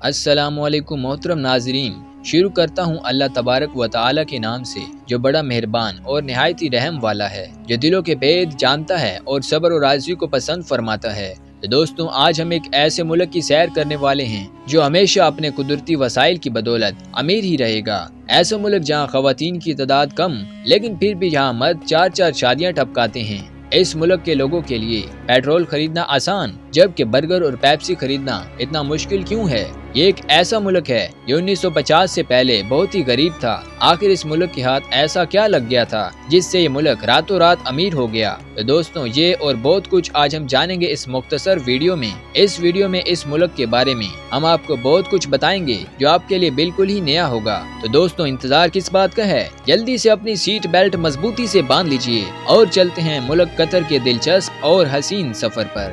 السلام علیکم محترم ناظرین، شروع کرتا ہوں اللہ تبارک و تعالی کے نام سے جو بڑا مہربان اور نہایت ہی رحم والا ہے، جو دلوں کے بید جانتا ہے اور صبر و راضی کو پسند فرماتا ہے۔ تو دوستوں، آج ہم ایک ایسے ملک کی سیر کرنے والے ہیں جو ہمیشہ اپنے قدرتی وسائل کی بدولت امیر ہی رہے گا۔ ایسا ملک جہاں خواتین کی تعداد کم لیکن پھر بھی یہاں مرد چار چار شادیاں ٹپکاتے ہیں۔ اس ملک کے لوگوں کے لیے پیٹرول خریدنا آسان جبکہ برگر اور پیپسی خریدنا اتنا مشکل کیوں ہے؟ یہ ایک ایسا ملک ہے جو 1950 سے پہلے بہت ہی غریب تھا۔ آخر اس ملک کے ہاتھ ایسا کیا لگ گیا تھا جس سے یہ ملک راتوں رات امیر ہو گیا؟ تو دوستوں، یہ اور بہت کچھ آج ہم جانیں گے اس مختصر ویڈیو میں۔ اس ویڈیو میں اس ملک کے بارے میں ہم آپ کو بہت کچھ بتائیں گے جو آپ کے لیے بالکل ہی نیا ہوگا۔ تو دوستوں، انتظار کس بات کا ہے؟ جلدی سے اپنی سیٹ بیلٹ مضبوطی سے باندھ لیجئے اور چلتے ہیں ملک قطر کے دلچسپ اور حسین سفر پر۔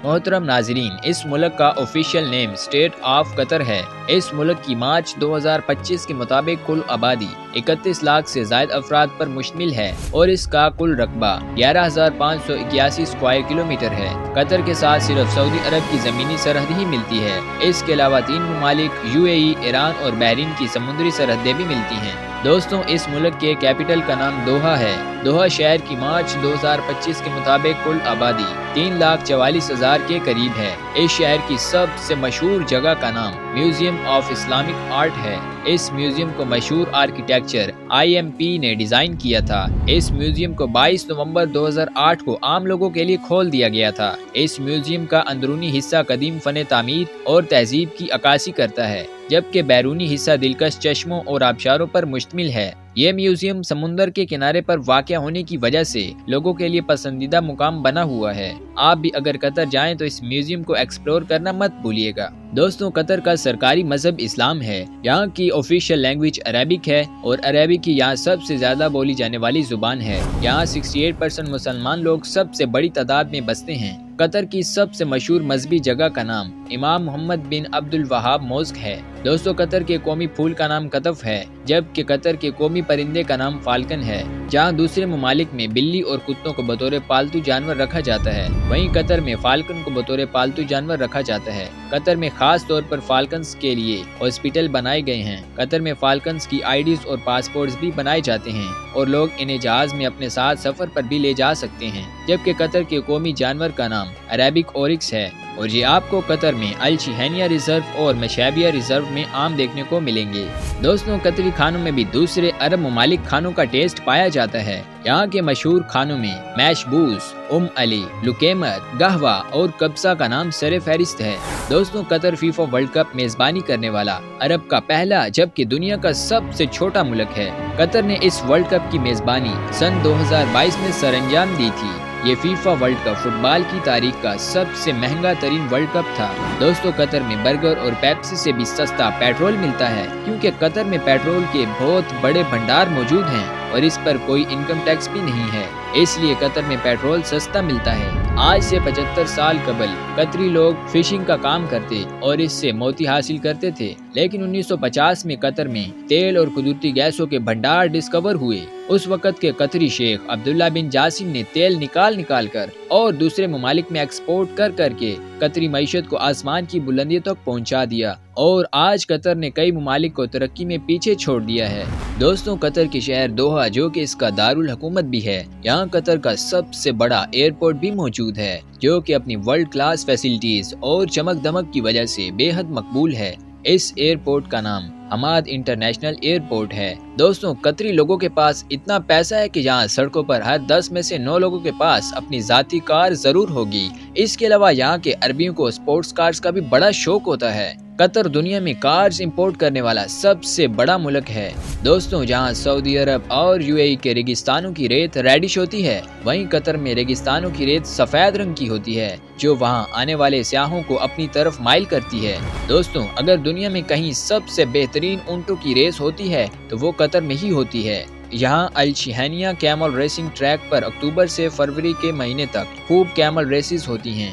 محترم ناظرین، اس ملک کا official name state of Qatar ہے۔ اس ملک کی مارچ 2025 کے مطابق کل آبادی 31 لاکھ سے زائد افراد پر مشتمل ہے اور اس کا کل رقبہ 11,581 اسکوائر کلومیٹر ہے۔ قطر کے ساتھ صرف سعودی عرب کی زمینی سرحد ہی ملتی ہے۔ اس کے علاوہ 3 ممالک UAE، ایران اور بحرین کی سمندری سرحدیں بھی ملتی ہیں۔ دوستوں، اس ملک کے کیپٹل کا نام دوحہ ہے۔ دوحہ شہر کی مارچ 2025 کے مطابق کل آبادی 3,44,000 کے قریب ہے۔ اس شہر کی سب سے مشہور جگہ کا نام میوزیم آف اسلامک آرٹ ہے۔ اس میوزیم کو مشہور آرکیٹیکچر IMP نے ڈیزائن کیا تھا۔ اس میوزیم کو 22 نومبر 2008 کو عام لوگوں کے لیے کھول دیا گیا تھا۔ اس میوزیم کا اندرونی حصہ قدیم فن تعمیر اور تہذیب کی عکاسی کرتا ہے جبکہ بیرونی حصہ دلکش چشموں اور آبشاروں پر مشتمل ہے۔ یہ میوزیم سمندر کے کنارے پر واقع ہونے کی وجہ سے لوگوں کے لیے پسندیدہ مقام بنا ہوا ہے۔ آپ بھی اگر قطر جائیں تو اس میوزیم کو ایکسپلور کرنا مت بھولیے گا۔ دوستوں، قطر کا سرکاری مذہب اسلام ہے۔ یہاں کی آفیشیل لینگویج عربک ہے اور عربک کی یہاں سب سے زیادہ بولی جانے والی زبان ہے۔ یہاں 68% مسلمان لوگ سب سے بڑی تعداد میں بستے ہیں۔ قطر کی سب سے مشہور مذہبی جگہ کا نام امام محمد بن عبد الوہاب موسک ہے۔ دوستوں، قطر کے قومی پھول کا نام قطف ہے جبکہ قطر کے قومی پرندے کا نام فالکن ہے۔ جہاں دوسرے ممالک میں بلی اور کتوں کو بطور پالتو جانور رکھا جاتا ہے، وہیں قطر میں فالکن کو بطور پالتو جانور رکھا جاتا ہے۔ قطر میں خاص طور پر فالکنز کے لیے ہاسپٹل بنائے گئے ہیں۔ قطر میں فالکنز کی IDs اور پاسپورٹس بھی بنائے جاتے ہیں اور لوگ انہیں جہاز میں اپنے ساتھ سفر پر بھی لے جا سکتے ہیں۔ جبکہ قطر کے قومی جانور کا نام عربک اورکس ہے اور یہ آپ کو قطر میں الشہینیہ ریزرو اور مشابیہ ریزرو میں عام دیکھنے کو ملیں گے۔ دوستوں، قطری کھانوں میں بھی دوسرے عرب ممالک کھانوں کا ٹیسٹ پایا جاتا ہے۔ یہاں کے مشہور کھانوں میں میش بوس، علی، لکیمت، گہوہ اور کبسہ کا نام سر فہرست ہے۔ دوستوں، قطر فیفا ورلڈ کپ میزبانی کرنے والا عرب کا پہلا جبکہ دنیا کا سب سے چھوٹا ملک ہے۔ قطر نے اس ورلڈ کپ کی میزبانی سن 2022 میں سر انجام دی تھی۔ یہ فیفا ورلڈ کپ فٹ بال کی تاریخ کا سب سے مہنگا ترین ورلڈ کپ تھا۔ دوستوں، قطر میں برگر اور پیپسی سے بھی سستا پیٹرول ملتا ہے کیونکہ قطر میں پیٹرول کے بہت بڑے بھنڈار موجود ہیں اور اس پر کوئی انکم ٹیکس بھی نہیں ہے، اس لیے قطر میں پیٹرول سستا ملتا ہے۔ آج سے 75 سال قبل قطری لوگ فشنگ کا کام کرتے اور اس سے موتی حاصل کرتے تھے، لیکن 1950 میں قطر میں تیل اور قدرتی گیسوں کے بھنڈار ڈسکور ہوئے۔ اس وقت کے قطری شیخ عبداللہ بن جاسم نے تیل نکال کر اور دوسرے ممالک میں ایکسپورٹ کر کے قطری معیشت کو آسمان کی بلندیوں تک پہنچا دیا اور آج قطر نے کئی ممالک کو ترقی میں پیچھے چھوڑ دیا ہے۔ دوستوں، قطر کے شہر دوحہ جو کہ اس کا دارالحکومت بھی ہے، یہاں قطر کا سب سے بڑا ایئرپورٹ بھی موجود ہے جو کہ اپنی ورلڈ کلاس فیسلٹیز اور چمک دمک کی وجہ سے بے حد مقبول ہے۔ اس ایئرپورٹ کا نام حماد انٹرنیشنل ایئرپورٹ ہے۔ دوستوں، قطری لوگوں کے پاس اتنا پیسہ ہے کہ یہاں سڑکوں پر ہر 10 میں سے 9 لوگوں کے پاس اپنی ذاتی کار ضرور ہوگی۔ اس کے علاوہ یہاں کے عربیوں کو سپورٹس کارز کا بھی بڑا شوق ہوتا ہے۔ قطر دنیا میں کارز امپورٹ کرنے والا سب سے بڑا ملک ہے۔ دوستوں، جہاں سعودی عرب اور UAE کے ریگستانوں کی ریت ریڈش ہوتی ہے، وہیں قطر میں ریگستانوں کی ریت سفید رنگ کی ہوتی ہے جو وہاں آنے والے سیاحوں کو اپنی طرف مائل کرتی ہے۔ دوستوں، اگر دنیا میں کہیں سب سے بہترین اونٹوں کی ریس ہوتی ہے تو وہ قطر میں ہی ہوتی ہے۔ یہاں الشہینیہ کیمل ریسنگ ٹریک پر اکتوبر سے فروری کے مہینے تک خوب کیمل ریسز ہوتی ہیں